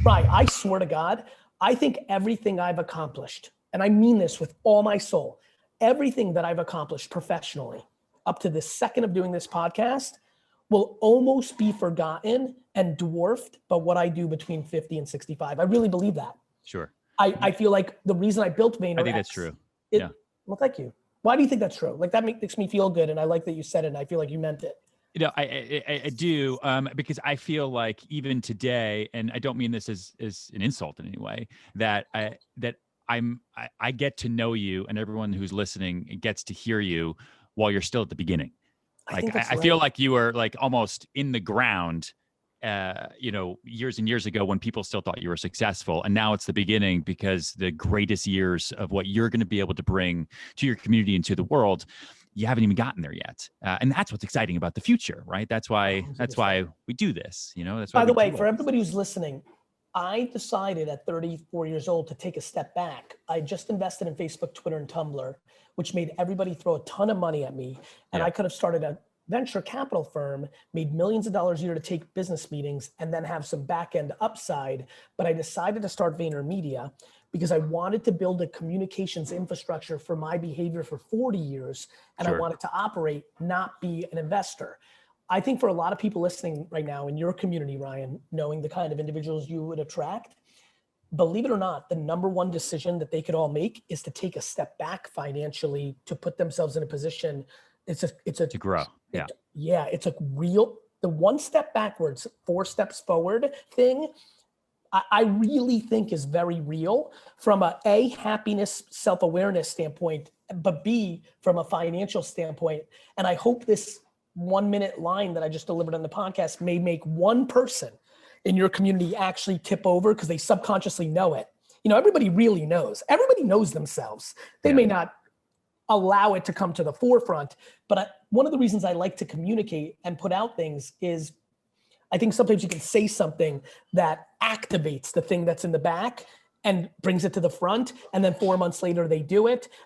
Right, I swear to God, I think everything I've accomplished, and I mean this with all my soul, everything that I've accomplished professionally up to the second of doing this podcast will almost be forgotten and dwarfed by what I do between 50 and 65. I really believe that. Sure. I feel like the reason I built VaynerX. I think that's true. Yeah. Well, thank you. Why do you think that's true? Like that makes me feel good. And I like that you said it and I feel like you meant it. You know, I do, because I feel like even today, and I don't mean this as an insult in any way, that I get to know you, and everyone who's listening gets to hear you while you're still at the beginning. Like I feel like you were like almost in the ground, years and years ago when people still thought you were successful, and now it's the beginning because the greatest years of what you're going to be able to bring to your community and to the world, you haven't even gotten there yet. And that's what's exciting about the future, right? That's why we do this, that's why. By the way, for everybody who's listening, I decided at 34 years old to take a step back. I just invested in Facebook, Twitter, and Tumblr, which made everybody throw a ton of money at me. And I could have started a venture capital firm, made millions of dollars a year to take business meetings and then have some back end upside. But I decided to start VaynerMedia because I wanted to build a communications infrastructure for my behavior for 40 years. And I wanted to operate, not be an investor. I think for a lot of people listening right now in your community, Ryan, knowing the kind of individuals you would attract, believe it or not, the number one decision that they could all make is to take a step back financially to put themselves in a position. To grow. It's a real, the one step backwards, 4 steps forward thing, I really think is very real from a happiness, self-awareness standpoint, but B, from a financial standpoint. And I hope this 1-minute line that I just delivered on the podcast may make one person in your community actually tip over because they subconsciously know it. Everybody really knows. Everybody knows themselves. They may not allow it to come to the forefront, but one of the reasons I like to communicate and put out things is I think sometimes you can say something that activates the thing that's in the back and brings it to the front. And then 4 months later, they do it.